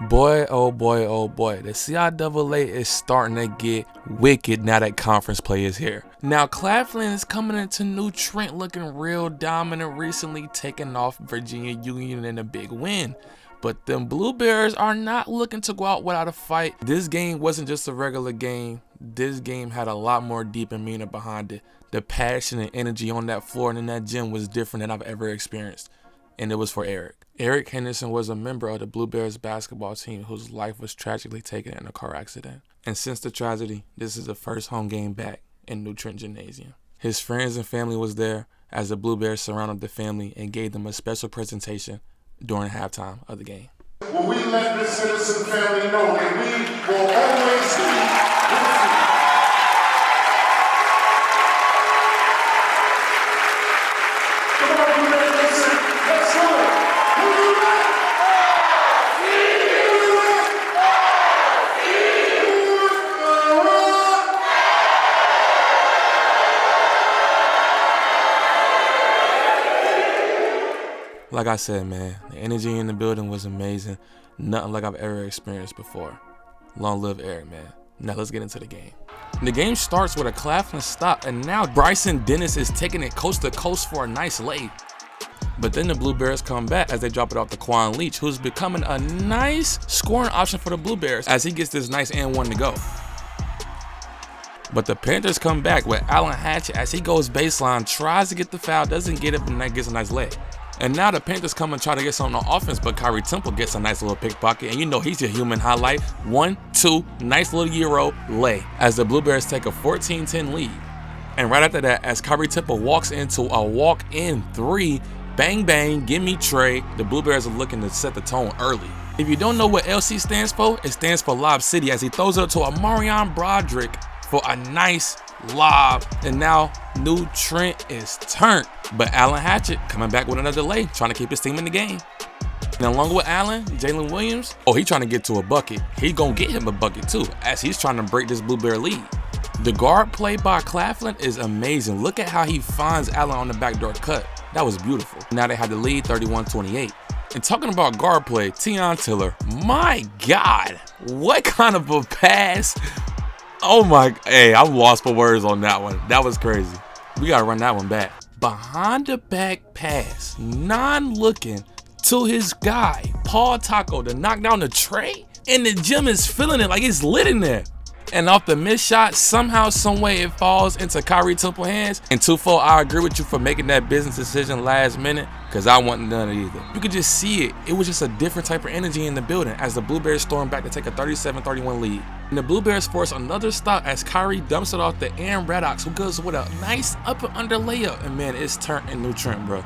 Boy, oh boy, oh boy, the CIAA is starting to get wicked now that conference play is here. Now, Claflin is coming into New Trent looking real dominant, recently taking off Virginia Union in a big win. But them Blue Bears are not looking to go out without a fight. This game wasn't just a regular game. This game had a lot more deep meaning behind it. The passion and energy on that floor and in that gym was different than I've ever experienced. And it was for Eric. Eric Henderson was a member of the Blue Bears basketball team whose life was tragically taken in a car accident. And since the tragedy, this is the first home game back in New Trent Gymnasium. His friends and family was there as the Blue Bears surrounded the family and gave them a special presentation during halftime of the game. Will we let this citizen family know that we will always be with you? Like I said, man, the energy in the building was amazing. Nothing like I've ever experienced before. Long live Eric, man. Now let's get into the game. The game starts with a Claflin stop, and now Bryson Dennis is taking it coast to coast for a nice lay. But then the Blue Bears come back as they drop it off to Quan Leach, who's becoming a nice scoring option for the Blue Bears as he gets this nice and one to go. But the Panthers come back with Allen Hatchett as he goes baseline, tries to get the foul, doesn't get it, but then gets a nice lay. And now the Panthers come and try to get something on offense, but Kyrie Temple gets a nice little pickpocket, and you know he's a human highlight. 1-2, nice little Euro lay as the Blue Bears take a 14-10 lead. And right after that, as Kyrie Temple walks into a walk-in three, bang bang, give me Trey, the Blue Bears are looking to set the tone early. If you don't know what LC stands for, it stands for Lob City as he throws it up to a Marion Broderick for a nice lob, and now New Trent is turned. But Allen Hatchett coming back with another lay, trying to keep his team in the game. And along with Allen, Jalen Williams, he trying to get to a bucket. He gonna get him a bucket too, as he's trying to break this Blue Bear lead. The guard play by Claflin is amazing. Look at how he finds Allen on the backdoor cut. That was beautiful. Now they have the lead 31-28. And talking about guard play, Tion Tiller, my God, what kind of a pass. Oh my, hey, I'm lost for words on that one. That was crazy. We gotta run that one back. Behind the back pass, non-looking to his guy, Paul Taco, to knock down the tray, and the gym is feeling it like it's lit in there. And off the missed shot, somehow, someway it falls into Kyrie Temple's hands. And 2-4, I agree with you for making that business decision last minute, because I wasn't done it either. You could just see it. It was just a different type of energy in the building as the Blue Bears stormed back to take a 37-31 lead. And the Blue Bears force another stop as Kyrie dumps it off to Aaron Braddock, who goes with a nice up and under layup. And man, it's turned in New Trent, bro.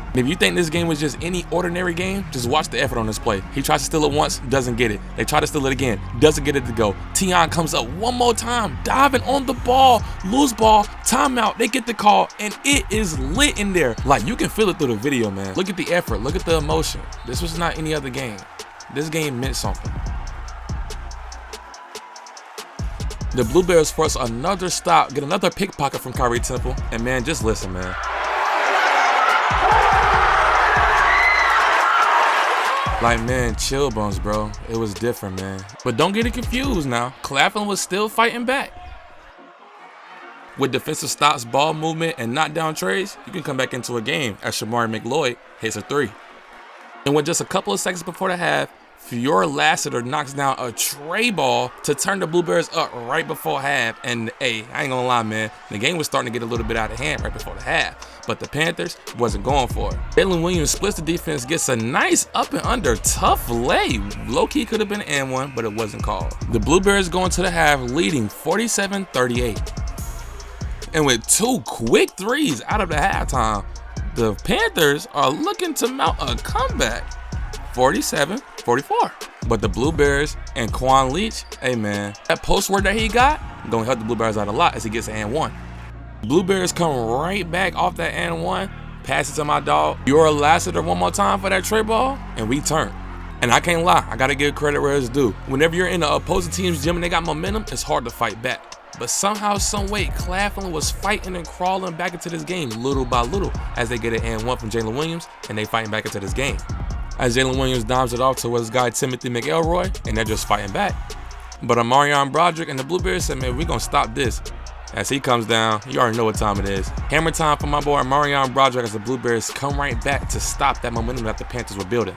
And if you think this game was just any ordinary game, just watch the effort on this play. He tries to steal it once, doesn't get it. They try to steal it again, doesn't get it to go. Tion comes up one more time, diving on the ball, loose ball, timeout. They get the call, and it is lit in there. Like, you can feel it through the video, man. Look at the effort, look at the emotion. This was not any other game. This game meant something. The Blue Bears force another stop, get another pickpocket from Kyrie Temple, and man, just listen, man. Like, man, chill bumps, bro. It was different, man. But don't get it confused now. Claflin was still fighting back. With defensive stops, ball movement, and knockdown trays, you can come back into a game as Shamari McLeod hits a three. And with just a couple of seconds before the half, Fiora Lassiter knocks down a tray ball to turn the Blue Bears up right before half. And hey, I ain't gonna lie, man, the game was starting to get a little bit out of hand right before the half, but the Panthers wasn't going for it. Jalen Williams splits the defense, gets a nice up and under tough lay. Low-key could have been an and one, but it wasn't called. The Blue Bears going to the half leading 47-38. And with two quick threes out of the halftime, the Panthers are looking to mount a comeback. 47-44. But the Blue Bears and Quan Leach, hey man, that post work that he got gonna help the Blue Bears out a lot as he gets an and one. Blue Bears come right back off that and one, pass it to my dog Fiora Lassiter one more time for that tray ball, and we turn. And I can't lie, I gotta give credit where it's due. Whenever you're in the opposing team's gym and they got momentum, it's hard to fight back. But somehow, some way, Claflin was fighting and crawling back into this game little by little as they get an and one from Jalen Williams, and they fighting back into this game. as Jalen Williams dimes it off to his guy Timothy McElroy, and they're just fighting back. But Amarion Broderick and the Blue Bears said, man, we're going to stop this. As he comes down, you already know what time it is. Hammer time for my boy Amarion Broderick as the Blue Bears come right back to stop that momentum that the Panthers were building.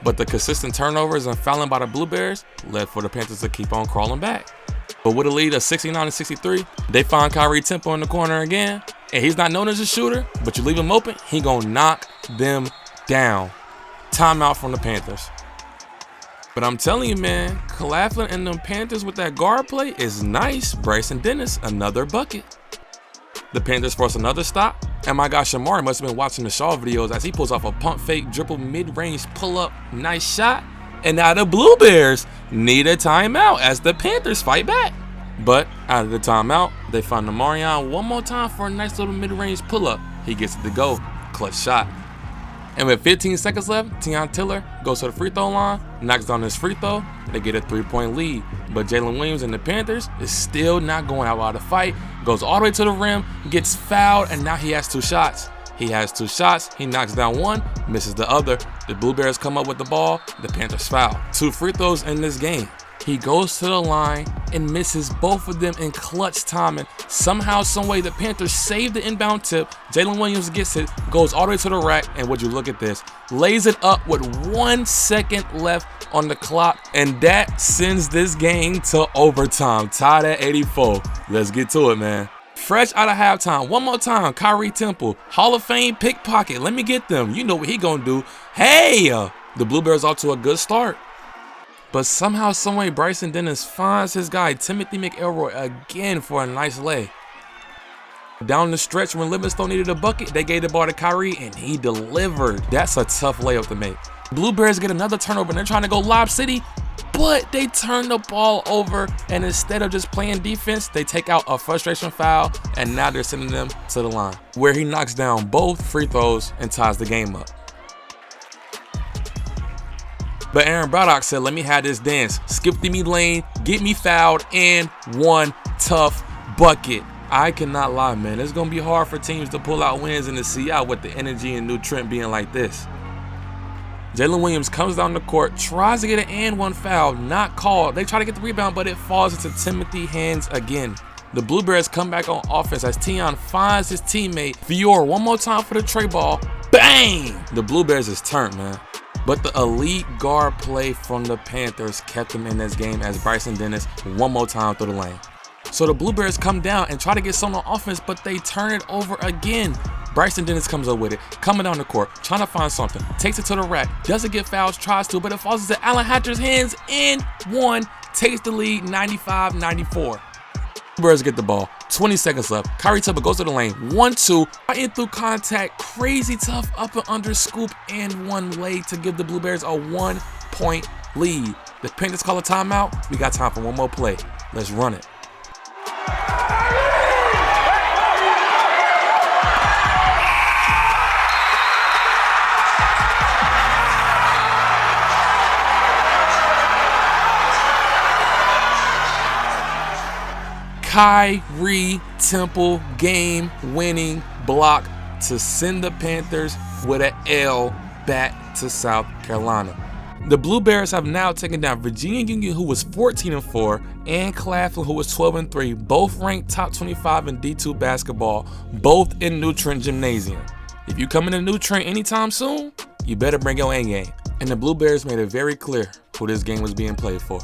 But the consistent turnovers and fouling by the Blue Bears led for the Panthers to keep on crawling back. But with a lead of 69-63, they find Kyrie Temple in the corner again. And he's not known as a shooter, but you leave him open, he gonna knock them down. Timeout from the Panthers. But I'm telling you, man, Claflin and the Panthers with that guard play is nice. Bryson Dennis, another bucket. The Panthers force another stop. And my guy Shamari must have been watching the Shaw videos as he pulls off a pump fake, dribble, mid-range, pull-up, nice shot. And now the Blue Bears need a timeout as the Panthers fight back. But out of the timeout, they find Amarion one more time for a nice little mid-range pull-up. He gets it to go. Clutch shot. And with 15 seconds left, Teon Tiller goes to the free throw line, knocks down his free throw. They get a 3-point lead. But Jalen Williams and the Panthers is still not going out of the fight. Goes all the way to the rim, gets fouled, and now he has two shots. He has two shots. He knocks down one, misses the other. The Blue Bears come up with the ball. The Panthers foul. 2 free throws in this game. He goes to the line and misses both of them in clutch timing. Somehow, someway, the Panthers save the inbound tip. Jalen Williams gets it, goes all the way to the rack, and would you look at this, lays it up with 1 second left on the clock, and that sends this game to overtime. Tied at 84. Let's get to it, man. Fresh out of halftime, one more time, Kyrie Temple, Hall of Fame pickpocket. Let me get them. You know what he gonna do. Hey, the Blue Bears off to a good start. But somehow, someway, Bryson Dennis finds his guy Timothy McElroy again for a nice lay. Down the stretch when Livingstone needed a bucket, they gave the ball to Kyrie and he delivered. That's a tough layup to make. Blue Bears get another turnover and they're trying to go Lob City, but they turn the ball over, and instead of just playing defense, they take out a frustration foul, and now they're sending them to the line, where he knocks down both free throws and ties the game up. But Aaron Braddock said, let me have this dance. Skip the me lane, get me fouled, and one tough bucket. I cannot lie, man. It's going to be hard for teams to pull out wins in the CI with the energy in New Trent being like this. Jalen Williams comes down the court, tries to get an and one foul, not called. They try to get the rebound, but it falls into Timothy's hands again. The Blue Bears come back on offense as Teon finds his teammate Fior one more time for the tray ball. Bang! The Blue Bears is turned, man. But the elite guard play from the Panthers kept them in this game as Bryson Dennis one more time through the lane. So the Blue Bears come down and try to get some on offense, but they turn it over again. Bryson Dennis comes up with it, coming down the court, trying to find something, takes it to the rack, doesn't get fouls, tries to, but it falls into Allen Hatcher's hands and one, takes the lead 95-94. Bears get the ball, 20 seconds left. Kyrie Temple goes to the lane, 1-2, in through contact, crazy tough up and under scoop, and one lay to give the Blue Bears a 1-point lead. The Panthers call a timeout. We got time for one more play. Let's run it. Kyrie Temple game-winning block to send the Panthers with an L back to South Carolina. The Blue Bears have now taken down Virginia Union, who was 14-4, and Claflin, who was 12-3, both ranked top 25 in D2 basketball, both in New Trent Gymnasium. If you come into New Trent anytime soon, you better bring your A game. And the Blue Bears made it very clear who this game was being played for.